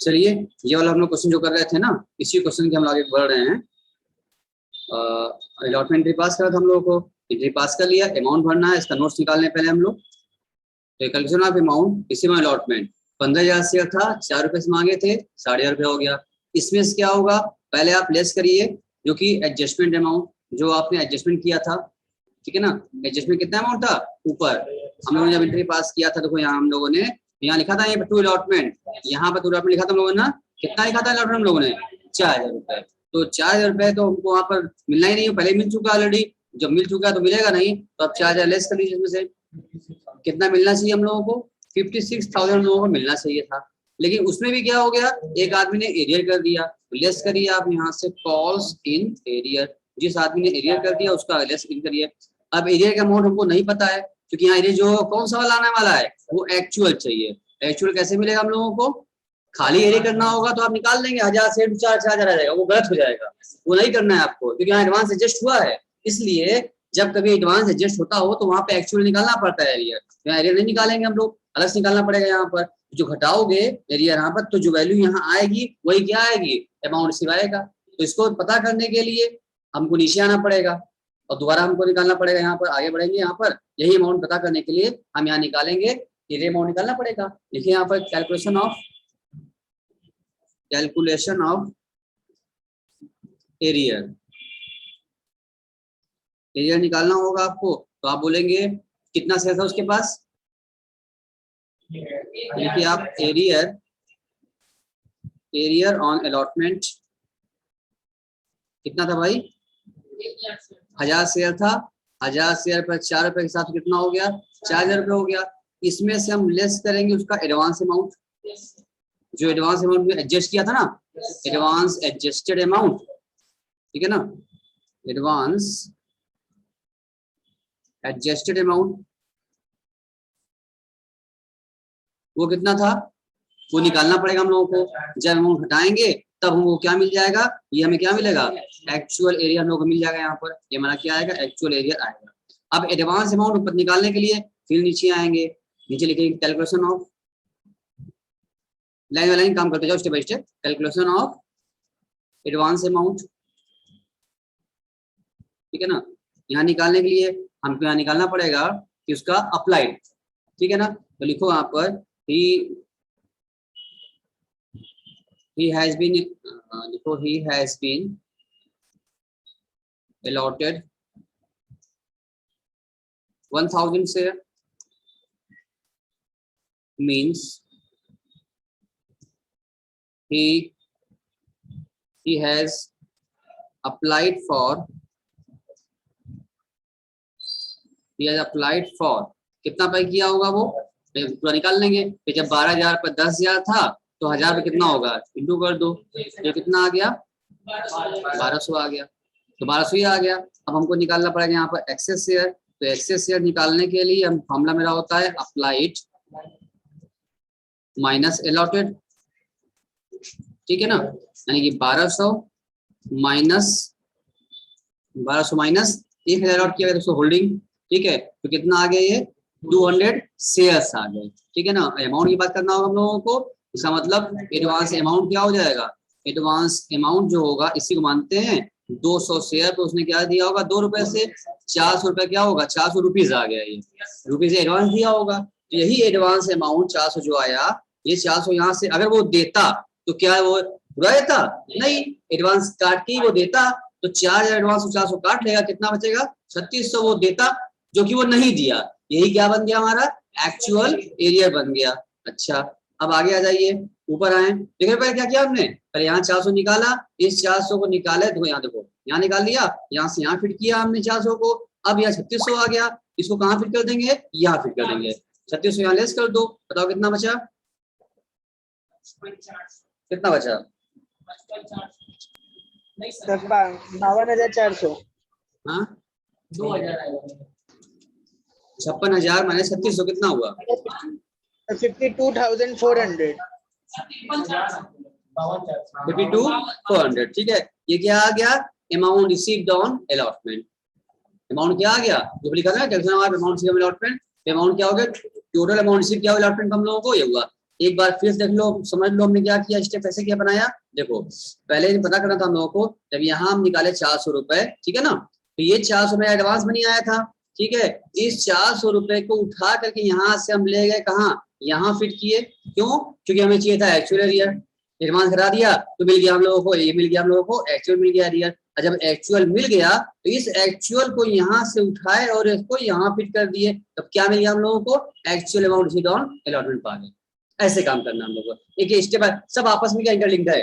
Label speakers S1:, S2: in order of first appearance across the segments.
S1: चलिए ये वाला हम लोग क्वेश्चन जो कर रहे थे ना, इसी क्वेश्चन के हम आगे बढ़ रहे हैं। अलॉटमेंट एंट्री पास करा था हम लोगों को, एंट्री पास कर लिया, अमाउंट भरना है, इसका नोट्स निकालने पहले हम लोग। तो कैलकुलेशन ऑफ अमाउंट, इसी में अलॉटमेंट 15,000 शेयर था, 4 रुपए से मांगे थे, 5,500 रुपये हो गया। इसमें से क्या होगा, पहले आप लेस करिए जो कि एडजस्टमेंट अमाउंट जो आपने एडजस्टमेंट किया था, ठीक है ना। एडजस्टमेंट कितना अमाउंट था, ऊपर हम लोगों ने जब एंट्री पास किया था, देखो यहाँ हम लोगों ने यहाँ लिखा था, ये टू अलॉटमेंट, यहाँ पर टू अलॉटमेंट लिखा था हम लोगों ने, कितना लिखा था अलॉटमेंट हम लोगों ने, 4,000 रुपये। तो 4,000 रुपये तो हमको वहाँ पर मिलना ही नहीं है, पहले मिल चुका ऑलरेडी, जब मिल चुका है तो मिलेगा नहीं, तो अब 4,000 लेस कर लीजिए। इसमें से कितना मिलना चाहिए हम लोगों को, 56,000 हम लोगों को मिलना चाहिए था। लेकिन उसमें भी क्या हो गया, एक आदमी ने एरियर कर दिया, लेस करिए आप यहाँ से कॉस्ट इन एरियर, जिस आदमी ने एरियर कर दिया उसका लेस इन करिए। अब एरियर का अमाउंट हमको नहीं पता है, क्योंकि यहाँ एरियर जो कौन सा वाला आने वाला है वो एक्चुअल चाहिए। एक्चुअल कैसे मिलेगा हम लोगों को, खाली एरियर करना होगा तो आप निकाल लेंगे 1000 से 4,000 आ जाएगा, वो गलत हो जाएगा, वो नहीं करना है आपको, क्योंकि यहाँ एडवांस एडजस्ट हुआ है। इसलिए जब कभी एडवांस एडजस्ट होता हो तो वहां पे एक्चुअल निकालना पड़ता है एरियर, यहाँ एरियर नहीं निकालेंगे हम लोग, अलग से निकालना पड़ेगा। यहाँ पर जो घटाओगे एरियर यहाँ पर, तो जो वैल्यू यहाँ आएगी वही क्या आएगी, अमाउंट सिवाएगा। तो इसको पता करने के लिए हमको नीचे आना पड़ेगा और दोबारा हमको निकालना पड़ेगा। यहाँ पर आगे बढ़ेंगे, यहाँ पर यही अमाउंट पता करने के लिए हम यहाँ निकालेंगे, एरियर अमाउंट निकालना पड़ेगा। देखिए यहाँ पर कैलकुलेशन ऑफ एरियर, एरियर निकालना होगा आपको। तो आप बोलेंगे कितना शेयर था उसके पास, देखिए आप एरियर ऑन अलॉटमेंट कितना था भाई, 1000 शेयर था, 1000 शेयर पर 4 रुपए के साथ कितना हो गया, 4,000 रुपये हो गया। इसमें से हम लेस करेंगे उसका एडवांस अमाउंट, जो एडवांस अमाउंट में एडजस्ट किया था ना, एडवांस एडजस्टेड अमाउंट, ठीक है ना, एडवांस एडजस्टेड अमाउंट वो कितना था, वो निकालना पड़ेगा हम लोगों को। जब अमाउंट हटाएंगे तब हमको क्या मिल जाएगा, ये हमें क्या मिलेगा, एक्चुअल एरिया हम लोग को मिल जाएगा। यहाँ पर ये हमारा क्या आएगा, एक्चुअल एरिया आएगा। अब एडवांस अमाउंट ऊपर निकालने के लिए फिर नीचे आएंगे, नीचे लिखेंगे calculation of, line by line काम करते जाओ step by step, calculation of advance amount, ठीक है ना। यहाँ निकालने के लिए हमको यहाँ निकालना पड़ेगा कि उसका अप्लाइड, ठीक है ना। तो लिखो यहाँ पर he has been allotted 1,000 share, means he has applied for कितना पे किया होगा वो पूरा निकाल लेंगे। फिर जब 12,000 पर 10,000 था तो 1000 पे कितना होगा, इंटू कर दो, ये कितना आ गया, 1200 आ गया। तो 1200 ही आ गया। अब हमको निकालना पड़ेगा यहाँ पर एक्सेस शेयर। तो एक्सेस शेयर निकालने के लिए हम फॉर्मूला मेरा होता है अप्लाइड माइनस अलॉटेड, ठीक है ना, यानी कि 1200 माइनस 1000 अलॉट किया गया, तो होल्डिंग, ठीक है। तो कितना आ गया, ये 200 शेयर्स आ गए, ठीक है ना। अमाउंट की बात करना होगा हम लोगों को, इसका मतलब एडवांस अमाउंट क्या हो जाएगा, एडवांस अमाउंट जो होगा इसी को मानते हैं 200 शेयर, तो उसने क्या दिया होगा, 2 रुपए से 400 रुपए क्या होगा, 400 रुपीज आ गया, ये रुपीज एडवांस दिया होगा। तो यही एडवांस अमाउंट 400 जो आया, ये 400 यहाँ से अगर वो देता तो क्या वो बुरा देता, नहीं, एडवांस काट के ही वो देता, तो 4,000 एडवांस 400 काट लेगा, कितना बचेगा, 3600 वो देता, जो कि वो नहीं दिया। यही क्या बन गया, हमारा एक्चुअल एरिया बन गया। अच्छा, अब आगे आ जाइए, ऊपर आए, देखिए पहले क्या किया हमने, पहले यहाँ 400 निकाला, इस 400 को निकाले, तो यहाँ देखो, यहाँ निकाल लिया, यहाँ से यहाँ फिट किया हमने 400 को। अब यहाँ 3600 आ गया, इसको कहाँ फिट कर देंगे, यहाँ फिट कर देंगे। 3600 यहाँ लेस कर दो, बताओ कितना बचा, कितना बचा,
S2: 52,400,
S1: हाँ 56,000 माइनस 3600 कितना हुआ,
S2: 52,400,
S1: 52,400, ठीक है। ये क्या आ गया, amount received on allotment. Amount क्या आ गया, जो लिखा था calculation of amount received on allotment, amount क्या हो गया, टोटल अमाउंट रिसीव किया अलॉटमेंट हम लोगों को, ये हुआ एक बार फिर देख लो, समझ लो हमने क्या किया, स्टेप कैसे किया बनाया। देखो पहले पता करना था हम लोगों को, जब यहाँ हम निकाले 400 रुपए, ठीक है ना, तो ये 400 रुपए एडवांस बनी आया था, ठीक है। इस 400 रुपए को उठा करके यहाँ से हम ले गए कहाँ, यहाँ फिट किए। क्यों? क्योंकि हमें चाहिए था एक्चुअल एरिया, एडवांस करा दिया तो मिल गया हम लोगों को, ये मिल गया हम लोगों को, एक्चुअल मिल गया एरिया। जब एक्चुअल मिल गया तो इस एक्चुअल को यहाँ से उठाए और इसको यहाँ फिट कर दिए, तब क्या मिल गया हम लोगों को, actual amount received on allotment पा गए। ऐसे काम करना हम लोग को, एक स्टेप सब आपस में क्या इंटरलिंक्ड है।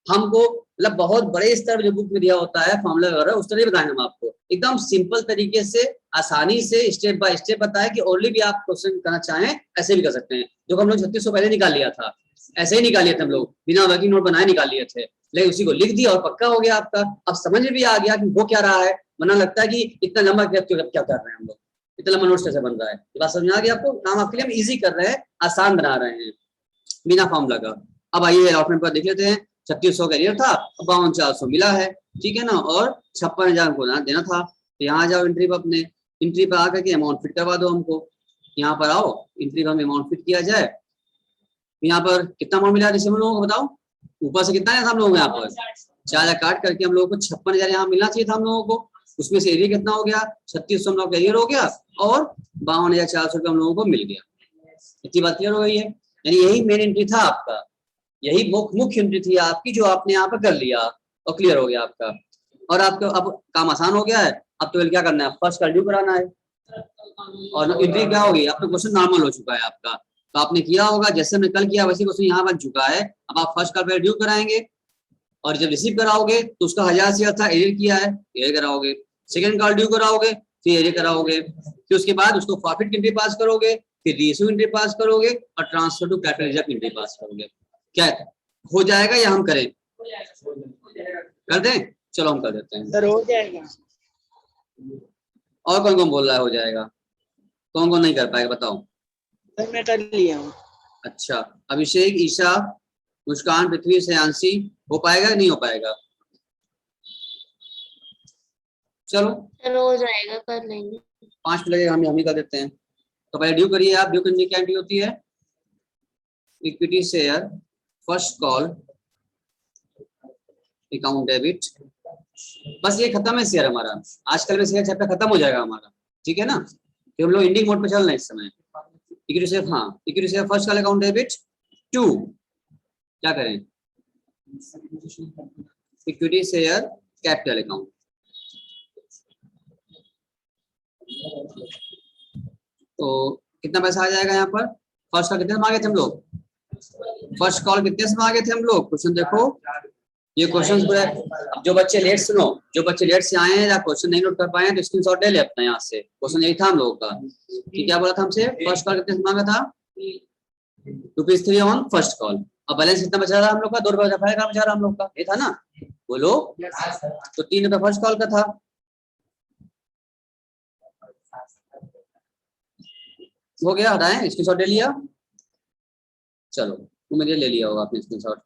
S1: हमको मतलब बहुत बड़े स्तर जो बुक में दिया होता है फॉर्मूला वगैरह, उस तरह बताएं हम आपको, एकदम सिंपल तरीके से आसानी से स्टेप बाय स्टेप बताए कि ओनली भी आप क्वेश्चन करना चाहें ऐसे भी कर सकते हैं। जो हम लोग 3600 पहले निकाल लिया था, ऐसे ही निकाल लिए थे हम लोग, बिना वर्किंग नोट बनाए निकाल लिए थे, लेकिन उसी को लिख दिया और पक्का हो गया आपका। अब समझ में भी आ गया कि वो क्या रहा है, वरना लगता है कि इतना लंबा क्या कर रहे हैं हम लोग, इतना लंबा नोट्स कैसे बन रहा है। ये बात समझ आ गई आपको, काम आपके लिए हम ईजी कर रहे हैं, आसान बना रहे हैं बिना फॉर्मूला का। अब आइए अलॉटमेंट पर देख लेते हैं। 3600 का एरियर था, 52,400 मिला है, ठीक है ना, और 56,000 को देना था। तो यहाँ जाओ एंट्री पर, अपने एंट्री पर आकर के अमाउंट फिट करवा दो हमको। यहाँ पर आओ, एंट्री पर हमें अमाउंट फिट किया जाए। यहाँ पर कितना अमाउंट मिला रिसीव हम लोगों को बताओ, ऊपर से कितना है हम लोगों को, यहाँ पर 4,000 काट करके हम लोगों को 56,000 यहाँ मिलना चाहिए था हम लोगों को। उसमें से एरिया कितना हो गया, 3600 हम लोग का एरियर हो गया और 52,400 रुपये हम लोगों को मिल गया। इतनी बात क्लियर हो गई है। यानी यही मेन एंट्री था आपका, यही मुख्य एंट्री थी आपकी जो आपने यहाँ पर कर लिया और क्लियर हो गया आपका। और आपका अब काम आसान हो गया है। अब तो क्या करना है, फर्स्ट का ड्यू कराना है और एंट्री क्या होगी, आपका क्वेश्चन नॉर्मल हो चुका है आपका, तो आपने किया होगा जैसे हमने कल किया वैसे क्वेश्चन यहाँ बन चुका है। अब आप फर्स्ट कॉल पर ड्यू कराएंगे और जब रिसीव कराओगे तो उसका 1000 से था एरियर किया है, एरियर कराओगे। सेकंड कॉल ड्यू कराओगे, फिर एरियर कराओगे, फिर उसके बाद उसको प्रॉफिट की एंट्री पास करोगे, फिर रीइश्यू एंट्री पास करोगे और transfer to capital reserve entry pass करोगे। क्या हो जाएगा या हम करें, कर दें? चलो हम कर देते हैं
S2: सर, हो जाएगा।
S1: और कौन कौन बोल रहा है हो जाएगा, कौन कौन नहीं कर पाएगा बताओ।
S2: सर मैं कर लिया हूँ।
S1: अच्छा, अभिषेक, ईशा, मुस्कान, पृथ्वी, श्रेयांशी, हो पाएगा नहीं हो पाएगा? चलो
S3: हो जाएगा, कर लेंगे।
S1: 5 मिनट लगेगा, हम ही कर देते हैं। तो पहले ड्यू करिए आप। ड्यू करने की क्या एंट्री होती है, equity share, first call, account debit, बस ये खत्म है शेयर हमारा। आजकल में शेयर चैप्टर खत्म हो जाएगा हमारा, ठीक है ना, कि हम लोग एंडिंग मोड पे चल रहे हैं इस समय। इक्विटी शेयर, हाँ equity share, first call, account debit, 2 क्या करें, इक्विटी शेयर कैपिटल अकाउंट। तो कितना पैसा आ जाएगा यहाँ पर, फर्स्ट कॉल कितने मांगे थे हम लोग, फर्स्ट कॉल कितने से मांगे थे हम लोग, क्वेश्चन देखो ये क्वेश्चन पूरा। जो बच्चे लेट सुनो, जो बच्चे लेट से आए हैं या क्वेश्चन नहीं नोट कर पाए हैं तो स्क्रीनशॉट ले ले अपना यहाँ से। क्वेश्चन यही था हम लोगों का कि क्या बोला था हमसे, फर्स्ट कॉल कितने से मांगा था, ₹3 ऑन फर्स्ट कॉल। अब बैलेंस कितना बचा रहा हम लोग का, ₹2 का बचा रहा हम लोग का, ये था ना, बोलो। तो ₹3 फर्स्ट कॉल का था, हो गया, हटाएं, स्क्रीनशॉट ले लिया। चलो तो मुझे ले लिया होगा आपने स्क्रीनशॉट।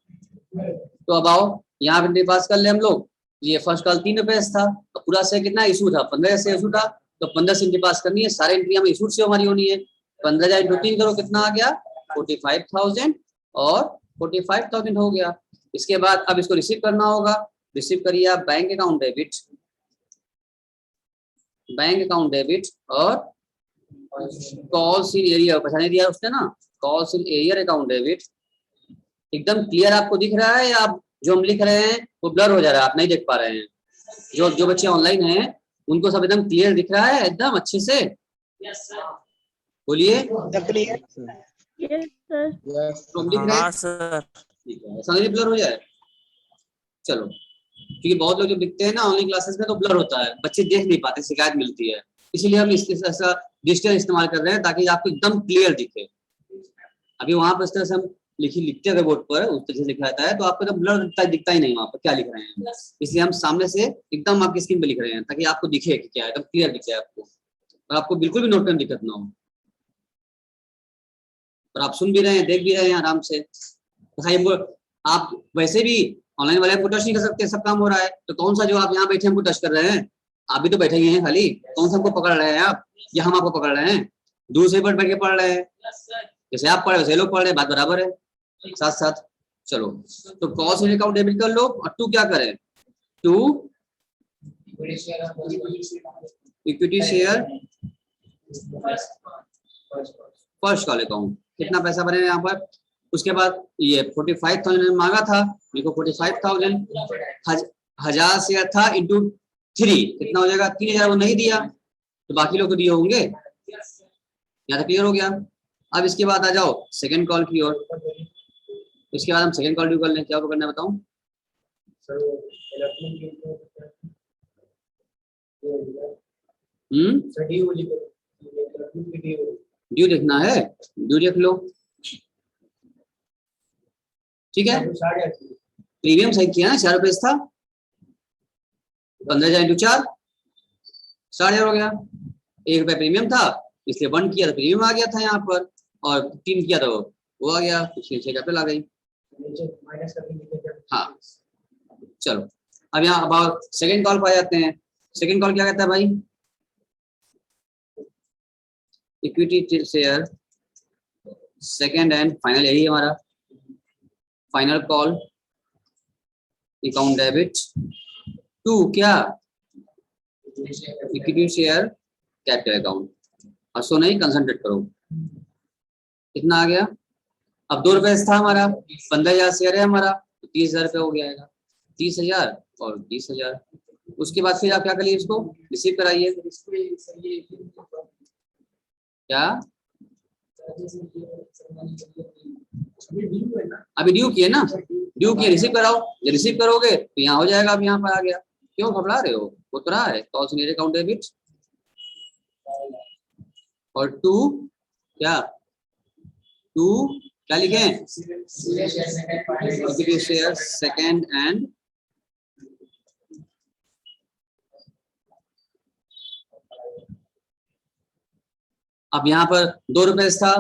S1: तो अब आओ यहाँ पे पास कर ले हम लोग। ये फर्स्ट कॉल ₹3 था, तो पूरा से कितना इशू था, 15 से इशू था, तो 15 से एंट्री पास करनी है। सारे एंट्री हमें इशू से हमारी होनी है। 15,000 × 3 करो, कितना आ गया, 45,000 और 45,000 हो गया। इसके बाद अब इसको रिसीव करना होगा। रिसीव करिए आप, bank account debit, bank account debit और कॉल्स इन एरियर, पहचान दिया उसने ना, calls in arrear account debit. एकदम क्लियर आपको दिख रहा है या आप जो हम लिख रहे हैं वो ब्लर हो जा रहा है, आप नहीं देख पा रहे हैं? जो बच्चे ऑनलाइन हैं उनको सब एकदम क्लियर दिख रहा है, एकदम अच्छे से बोलिए। ब्लर हो जाए, चलो, क्योंकि बहुत लोग जो दिखते हैं ना ऑनलाइन क्लासेस में तो ब्लर होता है, बच्चे देख नहीं पाते, शिकायत मिलती है। इसीलिए हम ऐसा डिजिटल इस्तेमाल कर रहे हैं ताकि आपको एकदम क्लियर दिखे। अभी वहां पर इस तरह से हम लिखते अगर बोर्ड पर उस तरह से लिखा रहता है तो आपको एकदम ब्लर दिखता ही नहीं वहां पर क्या लिख रहे हैं। इसलिए हम सामने से एकदम आपकी स्क्रीन पे लिख रहे हैं ताकि आपको दिखे कि क्या है, एकदम क्लियर दिखे आपको, और आपको बिल्कुल भी नोट करने दिक्कत ना हो, और आप सुन भी रहे हैं, देख भी रहे हैं आराम से। आप वैसे भी ऑनलाइन वाले हमको टच नहीं कर सकते, सब काम हो रहा है, तो कौन सा जो आप यहाँ बैठे हमको टच कर रहे हैं, आप भी तो बैठे ही हैं खाली, कौन सा हमको पकड़ रहे हैं आप, या हम आपको पकड़ रहे हैं, दूर से बैठ के पढ़ रहे हैं, जैसे आप पढ़े वैसे लोग पढ़ रहे, बात बराबर है साथ साथ। चलो तो कॉस्ट अकाउंट डेबिट कर लो और टू क्या करें, to equity share first call account. कितना पैसा बनेगा यहाँ पर, उसके बाद ये 45,000 मांगा था, देखो 45,000 1000 शेयर था इंटू 3 कितना हो जाएगा 3000, वो नहीं दिया तो बाकी लोग तो दिए होंगे। यहाँ तक क्लियर हो गया। अब इसके बाद आ जाओ सेकंड कॉल की ओर। इसके बाद हम सेकंड कॉल ड्यू कर लें, क्या करना है बताऊं। ड्यू देखना है, ड्यू देख लो, ठीक है। प्रीमियम सही किया ना, 4 रुपए था, 15,000 इंटू 4 4,000 हो गया। 1 रुपया प्रीमियम था इसलिए 1 किया तो प्रीमियम आ गया था यहाँ पर, और 3 किया तो वो आ गया, इसलिए 6 कैपिटल आ गई। हाँ चलो अब यहाँ अब सेकेंड कॉल पर आ जाते हैं। सेकेंड कॉल क्या कहता है भाई, equity share second and final, यही है हमारा final call account debit to क्या इक्विटी शेयर कैपिटल अकाउंट। हंसो नहीं, कंसंट्रेट करो। कितना आ गया, अब 2 रुपए था हमारा, 15,000 शेयर है हमारा तो 30,000 रुपये हो गया, 30,000 और 20,000। उसके बाद फिर आप क्या करिए, इसको रिसीव कराइए। क्या अभी ड्यू किए ना, ड्यू किए, रिसीव कराओ। जब रिसीव करोगे तो यहाँ हो जाएगा। अब यहाँ पर आ गया, क्यों घबरा रहे हो, वो तो रहा है कॉस्ट अकाउंट डेबिट। और टू क्या, टू क्या लिखे, इक्विटी शेयर सेकेंड एंड अब यहाँ पर 2 रुपए था,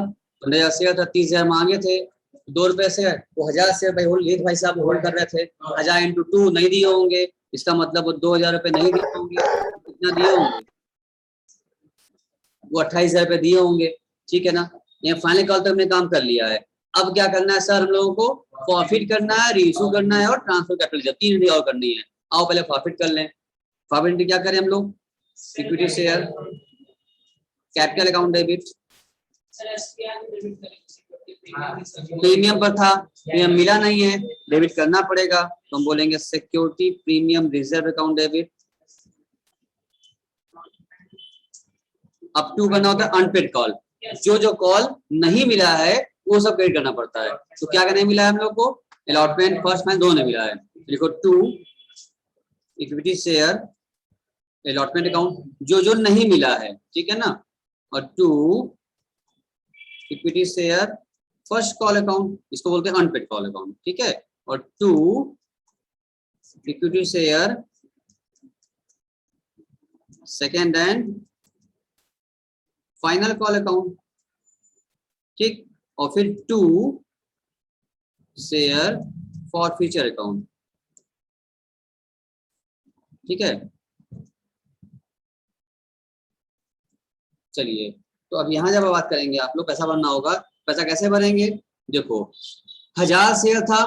S1: 15,000 शेयर था, 30,000 मांगे थे, 2 रुपए से वो 1000 शेयर भाई होल्ड, भाई साहब होल्ड कर रहे थे, 1000 इंटू 2 नहीं दिए होंगे, इसका मतलब वो 2,000 रुपए नहीं दिए होंगे। कितना दिए होंगे, वो 28,000 रुपए दिए होंगे, ठीक है ना। ये फाइनल कॉल तक हमने काम कर लिया है। अब क्या करना है सर, हम लोगों को प्रॉफिट करना है, रीइश्यू करना है और ट्रांसफर कैपिटल, 3 एंट्री और करनी है। आओ पहले प्रॉफिट कर लें। प्रॉफिट एंट्री क्या करें हम लोग, equity share capital account debit, premium पर था, प्रीमियम मिला नहीं है, डेबिट करना पड़ेगा, तो हम बोलेंगे security premium reserve account debit. अब टू करना होता है अनपेड कॉल, जो कॉल नहीं मिला है वो सब क्रेडिट करना पड़ता है। तो क्या नहीं मिला है हम लोग को, अलॉटमेंट फर्स्ट फाइनल दोनों मिला है, देखो to equity share allotment account, जो नहीं मिला है, ठीक है ना, और to equity share first call account, इसको बोलते हैं अनपेड कॉल अकाउंट, ठीक है। और to equity share second and final call account, ठीक। और फिर to share for future account, ठीक है। चलिए तो अब यहाँ जब बात करेंगे, आप लोग पैसा भरना होगा। पैसा कैसे भरेंगे, देखो 1000 शेयर था,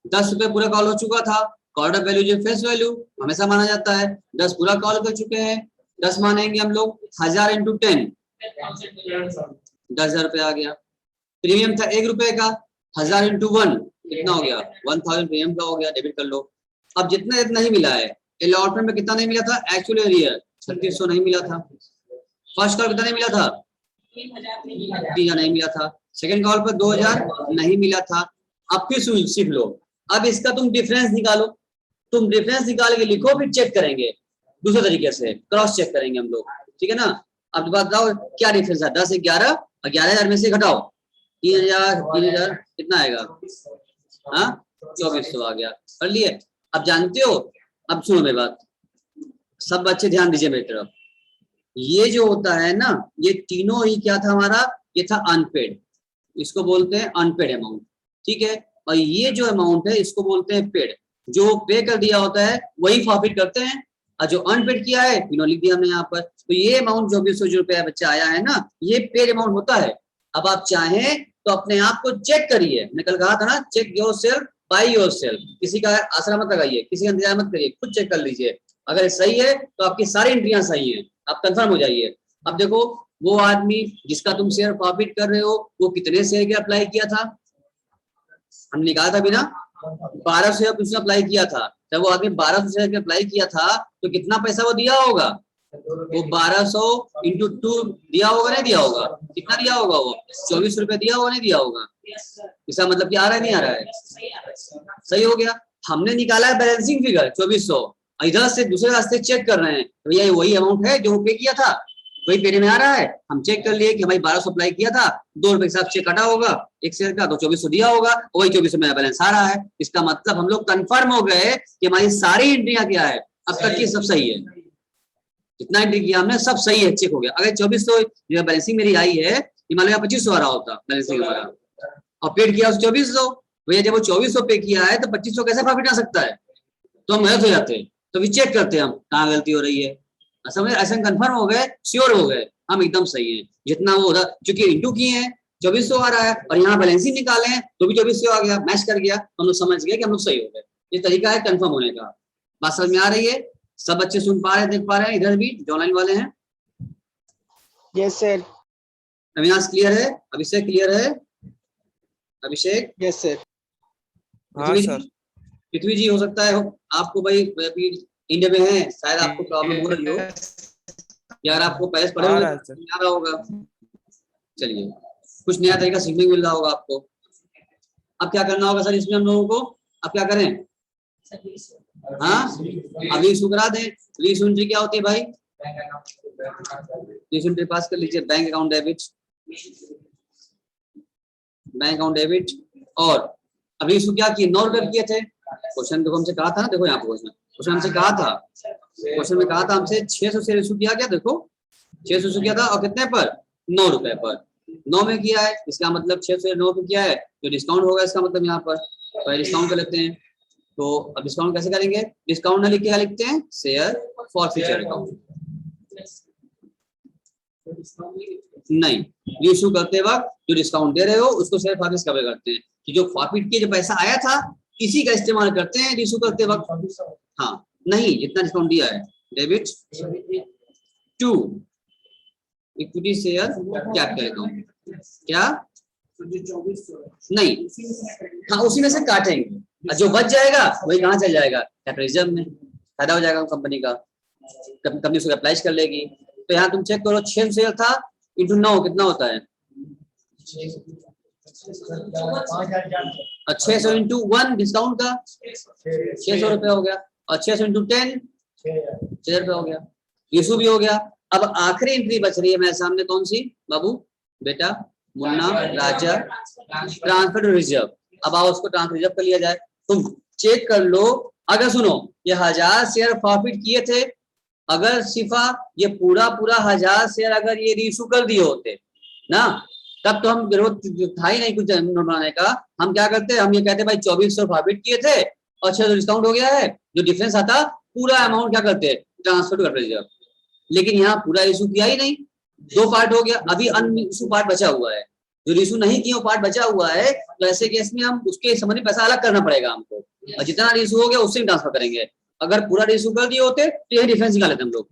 S1: 10 रुपए पूरा कॉल हो चुका था, कॉल ऑफ वैल्यू जो फेस वैल्यू हमेशा माना जाता है, 10 पूरा कॉल कर चुके हैं, 10 मानेंगे हम लोग, 1000 इंटू 10 10,000 रुपये आ गया। प्रीमियम था 1 रुपए का, 1000 इंटू 1 कितना हो गया, 1000 प्रीमियम का हो गया, डेबिट कर लो। अब जितना नहीं मिला है, अलॉटमेंट में कितना नहीं मिला था, एक्चुअल एरियर 3600 नहीं मिला था। फर्स्ट कॉल कितना नहीं मिला था, 3,000 नहीं मिला था। सेकंड कॉल पर 2,000 नहीं मिला था। अब फिर सीख लो, अब इसका तुम डिफरेंस निकालो, तुम डिफरेंस निकाल के लिखो, फिर चेक करेंगे दूसरे तरीके से, क्रॉस चेक करेंगे हम लोग, ठीक है ना। अब बताओ क्या डिफरेंस है, 10 11 और 11,000 में से घटाओ 3,000 कितना आएगा, हाँ 2400 आ गया, कर लिए। अब जानते हो, अब सुनो मेरी बात, सब बच्चे ध्यान दीजिए मेरी तरफ। ये जो होता है ना, ये तीनों ही क्या था हमारा, ये था अनपेड, इसको बोलते हैं अनपेड अमाउंट, ठीक है। और ये जो अमाउंट है इसको बोलते हैं पेड, जो पे कर दिया होता है वही फॉरफिट करते हैं, और जो अनपेड किया है तीनों लिख दिया हमने यहाँ पर। तो ये अमाउंट जो 20 रुपया बच्चा आया है ना, ये पेड अमाउंट होता है, अब आप चाहें तो अपने आप को चेक करिए, मैंने कल कहा था ना, check yourself by yourself, किसी का आसरा मत लगाइए, किसी का इंतजार मत करिए, खुद चेक कर लीजिए। अगर सही है तो आपकी सारी एंट्रियां सही हैं, आप कंफर्म हो जाइए। अब देखो वो आदमी जिसका तुम शेयर प्रॉफिट कर रहे हो वो कितने शेयर के अप्लाई किया था, हमने निकाला था बिना 1200 शेयर उसने अप्लाई किया था। जब वो आदमी 1200 शेयर के अप्लाई किया था तो कितना पैसा वो दिया होगा, वो 1200 इंटू 2 दिया होगा, नहीं दिया होगा, कितना दिया होगा, वो 24 रुपए दिया होगा, नहीं दिया होगा। इसका मतलब क्या आ रहा है, नहीं आ रहा है, सही हो गया। हमने निकाला है बैलेंसिंग फिगर 2400, इधर से दूसरे रास्ते चेक कर रहे हैं तो भैया वही अमाउंट है जो पे किया था, वही पेने में आ रहा है। हम चेक कर लिए कि हमारी 1200 अप्लाई किया था, 2 रुपए के साथ चेक कटा होगा एक शेयर का, तो 2400 दिया होगा, वही 2400 मेरा बैलेंस आ रहा है। इसका मतलब हम लोग कंफर्म हो गए कि हमारी सारी एंट्रियां क्या है, अब तक की सब सही है, जितना एंट्री किया हमने सब सही है, चेक हो गया। अगर 2400 बैलेंसिंग मेरी आई है, हिमालय का 2500 आ रहा होता बैलेंसिंग हमारा, और पेड किया 2400, भैया जब वो 2400 पे किया है तो 2500 कैसे प्रॉफिट आ सकता है, तो हम गलत हो जाते हैं। तो भी चेक करते हैं हम कहाँ गलती हो रही है, समझ, ऐसे कंफर्म हो गए, श्योर हो गए हम एकदम सही है। जितना वो उधर चूंकि इंटू किए हैं 2400 आ रहा है, और यहाँ बैलेंसिंग निकाले हैं तो भी 2400 आ गया, मैच कर गया, तो हम लोग समझ गए कि हम लोग सही हो गए। ये तरीका है कंफर्म होने का। बात समझ में आ रही है, सब बच्चे सुन पा रहे हैं, देख पा रहे हैं, इधर भी जो ऑनलाइन वाले हैं।
S2: Yes sir.
S1: अविनाश क्लियर है, अभिषेक क्लियर है, अभिषेक,
S2: यस सर।
S1: पृथ्वी जी हो सकता है आपको भाई अभी इंडिया में है, शायद आपको प्रॉब्लम हो रही हो, यार आपको पैसे पड़े होंगे आ रहा होगा। चलिए कुछ नया तरीका सीखने को मिल रहा होगा आपको। अब क्या करना होगा सर इसमें हम लोगों को, अब क्या करें, हाँ अभी इशू करा दें। लीज एंट्री क्या होती है भाई, लीज एंट्री पास कर लीजिए, bank account debit, bank account debit. और अभी इशू क्या किए, 9 रुपए किए थे, क्वेश्चन देखो हमसे कहा था ना, देखो यहाँ पे क्वेश्चन हमसे कहा था, क्वेश्चन में कहा था हमसे 600 शेयर इशू किया गया, देखो 600 इशू किया था, और कितने पर, 9 रुपए पर, 9 में किया है, इसका मतलब 600 9 पे किया है तो डिस्काउंट होगा इसका मतलब यहाँ पर, तो डिस्काउंट कर लेते हैं। तो अब डिस्काउंट कैसे करेंगे, डिस्काउंट ना लिख के लिखते हैं शेयर फॉर फ्यूचर अकाउंट, नहीं इशू करते वक्त जो डिस्काउंट दे रहे हो उसको शेयर फॉर कवर करते हैं, कि जो प्रॉफिट के जो पैसा आया था इसी का इस्तेमाल करते हैं इशू करते वक्त। हाँ नहीं, जितना डिस्काउंट दिया है, debit to equity share capital account, क्या नहीं, हाँ उसी में से काटेंगे, जो बच जाएगा वही कहाँ चल जाएगा, कैपिटल रिजर्व में, फायदा हो जाएगा कंपनी का, कंपनी उसको अप्लाई कर लेगी। तो यहाँ तुम चेक करो 6 शेयर था इंटू 9 कितना होता है, 600 इंटू 1 डिस्काउंट का 600 रुपए हो गया, और 600 इंटू 10 6,000 रुपए हो गया, इशू भी हो गया। अब आखिरी एंट्री बच रही है मेरे सामने, कौन सी बाबू, बेटा, मुन्ना, राजा, ट्रांसफर टू रिजर्व। अब आओ उसको ट्रांसफर रिजर्व कर लिया जाए। तुम चेक कर लो, अगर सुनो ये 1000 शेयर प्रॉफिट किए थे, अगर सिफा ये पूरा 1000 शेयर अगर ये रीइशू कर दिए होते ना, तब तो हम जरूरत था ही नहीं कुछ नोट बनाने का। हम क्या करते, हम ये कहते भाई 2400 प्रॉफिट किए थे और 600 डिस्काउंट हो गया है, जो डिफरेंस आता पूरा अमाउंट क्या करते ट्रांसफर टू कैपिटल रिजर्व। लेकिन यहाँ पूरा इशू किया ही नहीं, 2 पार्ट हो गया, अभी अनइशू पार्ट बचा हुआ है, जो इशू नहीं किया वो पार्ट बचा हुआ है। तो ऐसे केस में हम उसके संबंध में पैसा अलग करना पड़ेगा हमको, और जितना इशू हो गया उससे ट्रांसफर करेंगे। अगर पूरा इशू कर दिए होते तो यही डिफरेंस निकाल लेते हम लोग,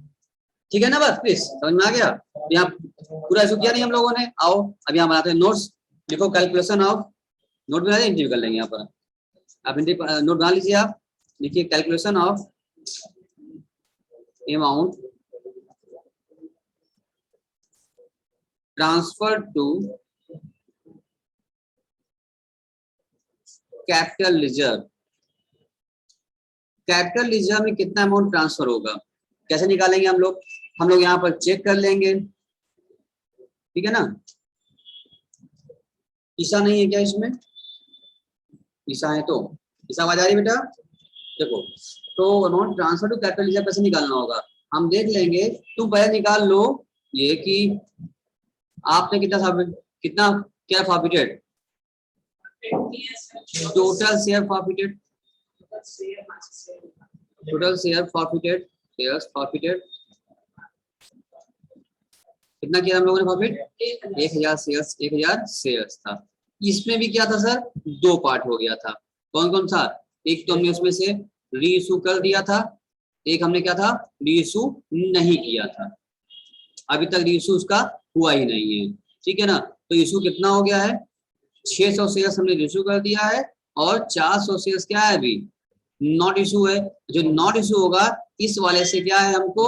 S1: ठीक है ना, बस प्लीज समझ में आ गया। यहाँ पूरा इशू किया नहीं हम लोगों ने। आओ अब यहाँ बनाते हैं नोट्स, लिखो कैलकुलेशन ऑफ, नोट बना इंटरव्यू कर लेंगे यहाँ पर, आप नोट बना लीजिए, आप लिखिए calculation of amount transfer to capital reserve. Capital reserve में कितना अमाउंट ट्रांसफर होगा, कैसे निकालेंगे हम लोग, हम लोग यहाँ पर चेक कर लेंगे, ठीक है ना। ईसा नहीं है क्या इसमें, ईसा है तो ईसा आवाज आ रही बेटा, देखो तो amount transfer to capital reserve कैसे निकालना होगा, हम देख लेंगे। तुम पहले निकाल लो ये कि आपने कितना क्या forfeited, total share forfeited, total share forfeited, shares forfeited कितना किया हम लोगों ने प्रॉफिट? 1000 शेयर्स था। इसमें भी क्या था सर? 2 पार्ट हो गया था। कौन कौन था? एक तो हमने उसमें से री इशू कर दिया था, एक हमने क्या था? री इशू नहीं किया था। अभी तक री इशू उसका हुआ ही नहीं है, ठीक है ना। तो इशू कितना हो गया है? 600 शेयर्स हमने इशू कर दिया है और 400 शेयर्स क्या है अभी? नॉट इशू है। जो नॉट इशू होगा इस वाले से क्या है हमको?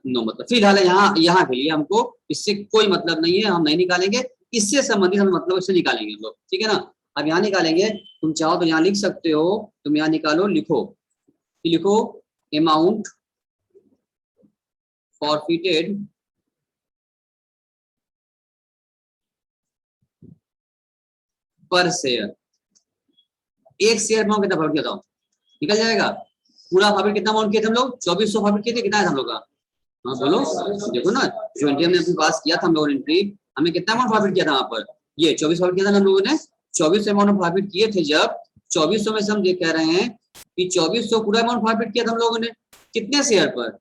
S1: नो मतलब फिलहाल यहाँ यहाँ के लिए हमको इससे कोई मतलब नहीं है, हम नहीं निकालेंगे। इससे संबंधित हम मतलब इससे निकालेंगे हम लोग, ठीक है ना। अब यहाँ निकालेंगे, तुम चाहो तो यहाँ लिख सकते हो, तुम यहाँ निकालो, लिखो अमाउंट फॉरफिटेड पर शेयर। एक शेयर में कितना प्रॉफिट किया था? निकल जाएगा। पूरा प्रॉफिट कितना अमाउंट किया था हम लोग? 2400 प्रॉफिट किए थे। कितना है हम लोग का? हाँ बोलो, देखो ना, जो एंट्री हमने अपने पास किया था हम लोगों ने एंट्री, हमें कितना अमाउंट प्रॉफिट किया था वहां पर? ये 24 प्रॉफिट किया था हम लोगों ने। 24 अमाउंट प्रॉफिट किए थे। जब 2400 में से हम ये कह रहे हैं कि 2400 पूरा अमाउंट प्रॉफिट किया था हम लोगों ने, कितने शेयर पर?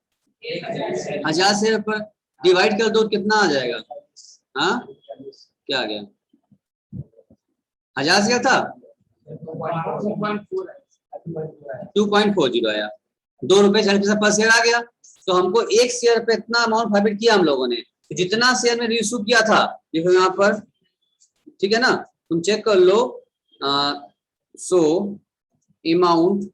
S1: 1000 शेयर पर। डिवाइड कर दो, कितना आ जाएगा? हाँ क्या आ गया? 1000 शेयर था, 2.40 आया, 2 रुपए 40 पैसा पर शेयर आ गया। तो हमको एक शेयर पे इतना अमाउंट प्रॉफिट किया हम लोगों ने। तो जितना शेयर में इशू किया था देखो यहाँ पर, ठीक है ना, तुम चेक कर लो। So amount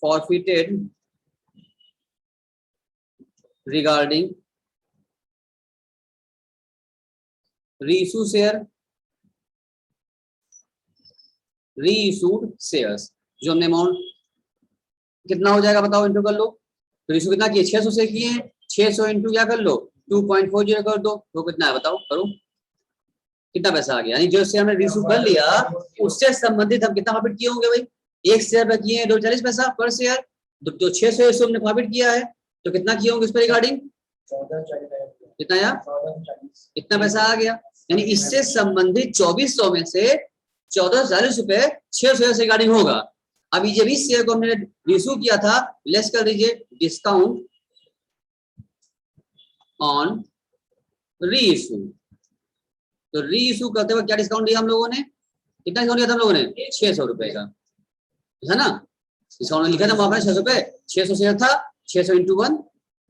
S1: forfeited regarding reissue share, reissued shares, जो हमने अमाउंट कितना हो जाएगा बताओ, इंटू कर लो। तो रीइशू कितना किए? 600 से किए हैं। 600 इंटू क्या कर लो? 2.40 कर दो, तो कितना है बताओ, करो कितना पैसा आ गया। यानी जो शेयर हमने रीइशू कर लिया उससे संबंधित हम कितना प्रॉफिट किए होंगे भाई? एक शेयर पर किए हैं 240 पैसा पर शेयर। तो 600 हमने प्रॉफिट किया है, तो कितना किए होंगे इस पर रिगार्डिंग? कितना यार? कितना पैसा आ गया? यानी इससे संबंधित 2400 में से 1440 रुपए 600 से रिगार्डिंग होगा। अभी जब इस शेयर को हमने रीइशू किया था, लेस कर दीजिए डिस्काउंट ऑन रीइशू। तो रीइशू करते हुए क्या डिस्काउंट दिया हम लोगों ने? कितना डिस्काउंट दिया था हम लोगों ने? 600 रुपए का, है ना। डिस्काउंट लिखा था वहां पर 600 रुपए। 600 शेयर था, 600 इंटू 1,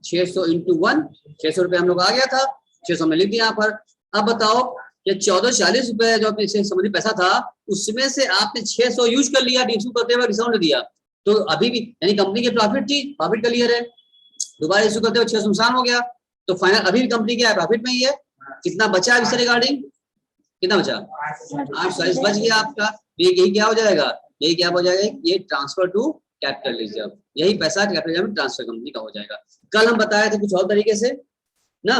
S1: 600 इंटू 1, 600 रुपए हम लोग आ गया था। 600 में लिख दिया यहाँ पर। अब बताओ ये 1440 रुपए जो अपने संबंधित पैसा था, उसमें से आपने 600 यूज कर लिया इशू करते हुए, डिस्काउंट दिया। तो अभी भी यानी कंपनी की प्रॉफिट थी, प्रॉफिट क्लियर है। दोबारा इशू करते हुए 600 नुकसान हो गया, तो फाइनल अभी भी कंपनी क्या है? प्रॉफिट में ही है। कितना बचा है इससे रिगार्डिंग? कितना बचा? 840 बच गया आपका। यही क्या हो जाएगा? यही क्या हो जाएगा? ये ट्रांसफर टू कैपिटल रिजर्व, यही पैसा कैपिटल रिजर्व में ट्रांसफर कंपनी का हो जाएगा। कल हम बताए थे कुछ और तरीके से ना,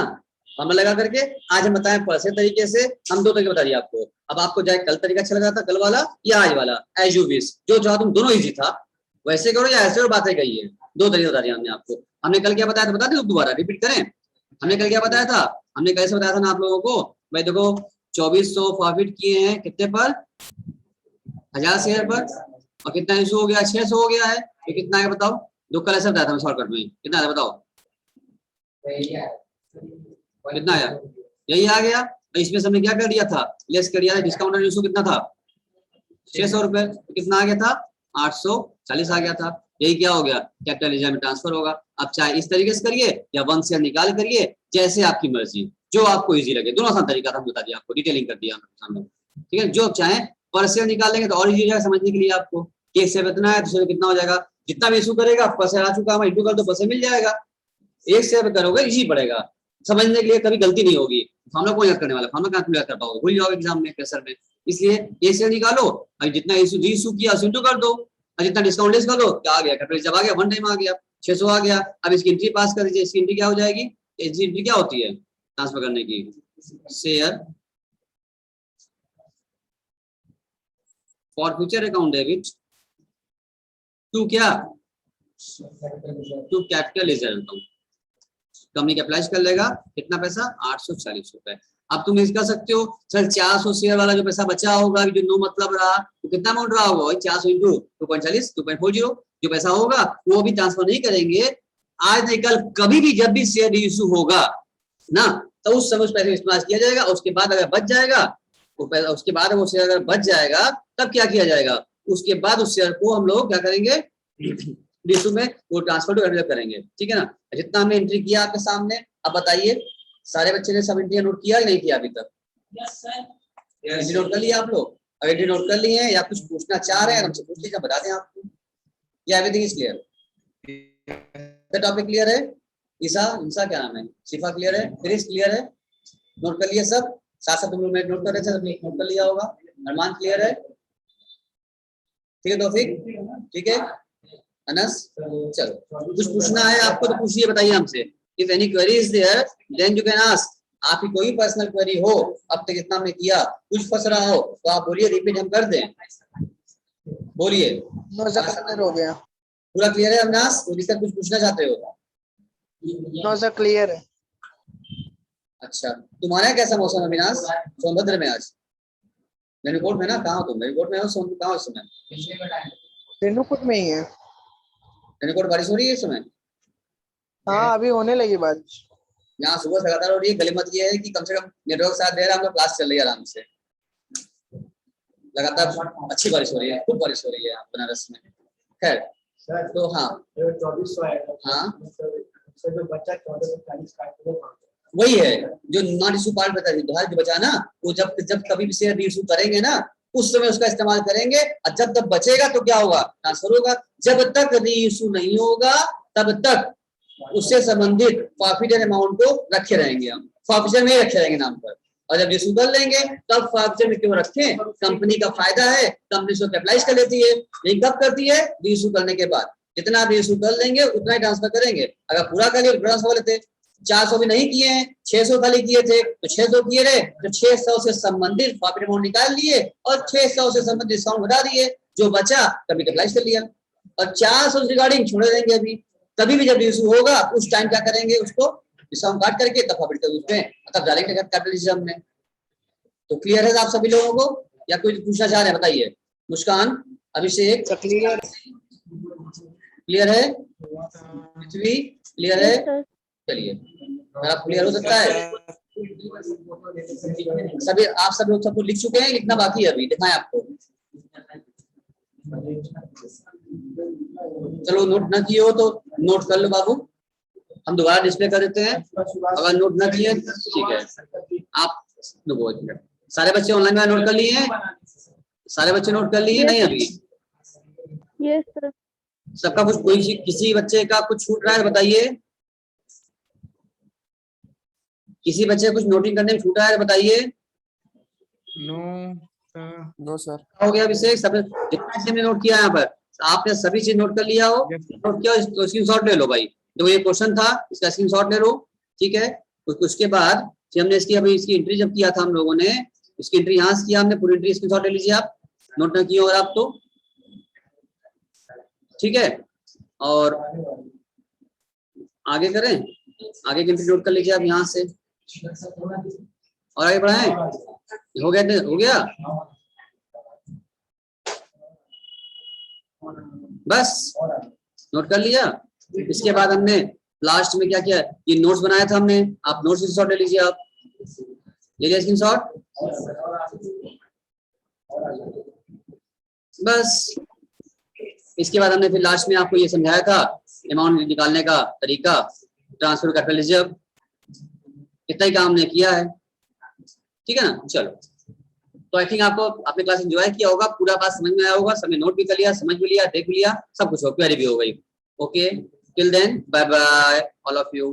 S1: हम लगा करके। आज हम बताएं परसे तरीके से। हम 2 तरीके बता दिए आपको। अब आपको चाहे कल तरीका अच्छा लगा था, कल वाला, या आज वाला, एज यू विश, जो चाहो तुम, दोनों इजी था। वैसे करो या ऐसे, और बातें कही है। 2 तरीके बता दिया हमने आपको। हमने कल क्या बताया था बता दें, दोबारा रिपीट करें। हमने कल क्या बताया था? हमने कैसे बताया था ना आप लोगों को, भाई देखो 2400 प्रॉफिट किए हैं कितने पर? 1000 शेयर पर। और कितना इशू हो गया? 600 हो गया है। तो कितना है बताओ? 2 कल ऐसे बताया था शॉर्टकट में। कितना है बताओ? कितना आया? यही आ गया। इसमें से हमने क्या कर दिया था? लेस कर दिया था। डिस्काउंट इशू कितना था? 600 रुपए। तो कितना आ गया था? 840 आ गया था। यही क्या हो गया? कैपिटल रिजर्व में ट्रांसफर होगा। अब चाहे इस तरीके से करिए या 1 शेयर निकाल करिए, जैसे आपकी मर्जी, जो आपको इजी लगे। दोनों आसान तरीका था, बता दिया आपको, डिटेलिंग कर दिया सामने, ठीक है। जो आप चाहें पर शेयर निकाल लेंगे तो और इजी हो जाएगा समझने के लिए आपको। एक शेयर इतना है, दूसरे कितना हो जाएगा? जितना भी इशू करेगा पर शेयर आ चुका है, इंटू कर दो, पर शेयर मिल जाएगा। एक शेयर पे करोगे इजी पड़ेगा समझने के लिए, कभी गलती नहीं होगी। फार्मूला कौन याद करने वाला? फार्मूला कहाँ याद कर पाओगे? भूल जाओगे एग्जाम में, प्रेशर में। इसलिए एक शेयर निकालो और जितना इशू किया उसे इंटू कर दो, और जितना डिस्काउंट लेस कर दो, क्या आ गया? कैपिटल जब आ गया, 1 टाइम आ गया, 600 आ गया। अब इसकी एंट्री पास कर दीजिए। इसकी एंट्री क्या हो जाएगी? इसकी एंट्री क्या होती है ट्रांसफर करने की? Share for future account debit to क्या? To capital reserve account. Company capitalise कर लेगा कितना पैसा? 840 रुपए। अब तुम इस कर सकते हो सर 400 शेयर वाला जो पैसा बचा होगा, जो नो मतलब रहा, तो कितना अमाउंट रहा होगा? 400 इंटू 2.40, 2.40 जो पैसा होगा वो भी ट्रांसफर नहीं करेंगे। आज नहीं कल कभी भी जब भी शेयर इशू होगा ना, तो उस समय उस पैसे इस्तेमाल किया जाएगा। उसके बाद अगर बच जाएगा वो पैसा, उसके बाद वो शेयर अगर बच जाएगा तब क्या किया जाएगा, उसके बाद उस शेयर को हम लोग क्या करेंगे, इशू में वो ट्रांसफर टू एडवर्टाइज करेंगे। ठीक है ना। जितना हमने एंट्री किया आपके सामने, अब बताइए सारे बच्चे ने सब एंट्री नोट किया या नहीं किया अभी तक? एंट्री नोट कर लिया आप लोग? अगर एंट्री नोट कर लिए हैं या कुछ पूछना चाह रहे हैं हमसे पूछ लीजिए, बता दें आपको। या everything is clear? Topic clear है? ईसा इंसा क्या नाम है, शिफा क्लियर है, क्रिस क्लियर है, नोट कर लिया सब? साथ साथ तुम लोग मैं नोट कर रहे थे, नोट कर लिया होगा। अरमान क्लियर है? ठीक है तौफीक, ठीक है अनस, चलो कुछ पूछना है आपको तो पूछिए, बताइए हमसे। If any query is there then you can ask. आपकी कोई पर्सनल क्वेरी हो, अब तक इतना हमने किया, कुछ फंस रहा हो तो आप बोलिए, रिपीट हम कर दें, बोलिए।
S2: नो सर क्लियर हो गया।
S1: पूरा क्लियर है अविनाश? कुछ पूछना चाहते हो?
S2: नो सर क्लियर है।
S1: अच्छा, तुम्हारा यहाँ कैसा मौसम है अविनाश? सोनभद्र में आज रेनकोट में ना? कहाँ हो तुम? रेनकोट में हो? सोनभद्र कहाँ हो इस समय?
S2: रेणुकूट में ही है।
S1: रेनकोट बारिश हो रही है इस समय?
S2: हाँ अभी होने लगी बारिश।
S1: यहाँ सुबह से लगातार हो रही है। गलीमत ये है कि कम से कम नेटवर्क साथ दे रहा है, हम लोग क्लास चल रही है आराम से, लगातार अच्छी बारिश हो रही है, खूब बारिश हो रही है बनारस में। खैर तो हाँ
S4: 2400
S1: हाँ
S4: जो बच्चा 1440
S1: वही है जो नॉट इशू पार्ट बता जो बचा ना, वो जब जब कभी भी शेयर इशू करेंगे ना उस समय उसका इस्तेमाल करेंगे, और जब तक बचेगा तो क्या होगा, ट्रांसफर होगा। जब तक री इशू नहीं होगा तब तक उससे संबंधित फॉरफिटेड अमाउंट को रखे रहेंगे, हम फॉरफिचर में रखे रहेंगे नाम पर। और जब इशू कर लेंगे तब फॉरफिचर में क्यों रखें, कंपनी का फायदा है, कंपनी उसको कैपिटलाइज कर लेती है। लेकिन कब करती है, री इशू करने के बाद। जितना री इशू कर लेंगे उतना ही ट्रांसफर करेंगे। अगर पूरा कर लिया ट्रांसफर लेते। 400 भी नहीं किए हैं, 600 खाली किए थे तो 600 किए रहे, तो 600 से संबंधित प्रॉफिट अमाउंट निकाल लिए और 600 से संबंधित डिस्काउंट बता दिए, जो बचा कभी कैपिटलाइज कर लिया। और 400 रिगार्डिंग छोड़ देंगे अभी, कभी भी जब इशू होगा उस टाइम क्या करेंगे, उसको डिस्काउंट काट करके तब प्रॉफिट कर उसमें तब डायरेक्ट कैपिटलिज्म में। तो क्लियर है आप सभी लोगों को, या कोई पूछना चाह रहे हैं बताइए? मुस्कान, अभिषेक
S2: क्लियर
S1: क्लियर है, पृथ्वी क्लियर है? चलिए आप क्लियर हो सकता है सभी, आप सब लोग सब कुछ लिख चुके हैं, लिखना बाकी है अभी, दिखाएं आपको। चलो नोट ना किए हो तो नोट कर लो बाबू, हम दोबारा डिस्प्ले कर देते हैं। अगर नोट ना किए ठीक है, आप सारे बच्चे ऑनलाइन में नोट कर लिए हैं? सारे बच्चे नोट कर लिए नहीं अभी?
S3: Yes sir.
S1: सबका कुछ, कोई किसी बच्चे का कुछ छूट रहा है बताइए? किसी बच्चे कुछ नोटिंग करने में छूटा है बताइए?
S2: No sir.
S1: हो गया अभिषेक, सब जितना हमने नोट किया यहाँ पर आपने सभी चीज नोट कर लिया हो? नोट किया तो स्क्रीनशॉट ले लो भाई, जो ये क्वेश्चन था इसका स्क्रीनशॉट ले लो, ठीक है। उसके बाद हमने इसकी अभी इसकी एंट्री जब किया था हम लोगों ने, इसकी एंट्री यहाँ से किया हमने, पूरी एंट्री स्क्रीनशॉट ले लीजिए आप, नोट ना किए और आप तो, ठीक है। और आगे करें, आगे की एंट्री नोट कर लीजिए आप यहाँ से, और आगे बढ़ाएं। हो गया, हो गया बस, नोट कर लिया। इसके बाद हमने लास्ट में क्या किया, ये नोट्स बनाया था हमने, आप नोट्स स्क्रीनशॉट ले लीजिए, आप ले लिया स्क्रीनशॉट बस। इसके बाद हमने फिर लास्ट में आपको ये समझाया था अमाउंट निकालने का तरीका, ट्रांसफर कैपिटलिज्म, इतना ही काम हमने किया है, ठीक है ना। चलो तो आई थिंक आपको अपने क्लास एंजॉय किया होगा, पूरा बात समझ में आया होगा, सबने नोट भी कर लिया, समझ भी लिया, देख भी लिया, सब कुछ हो, क्वेरी भी हो गई। Okay, till then bye bye all of you.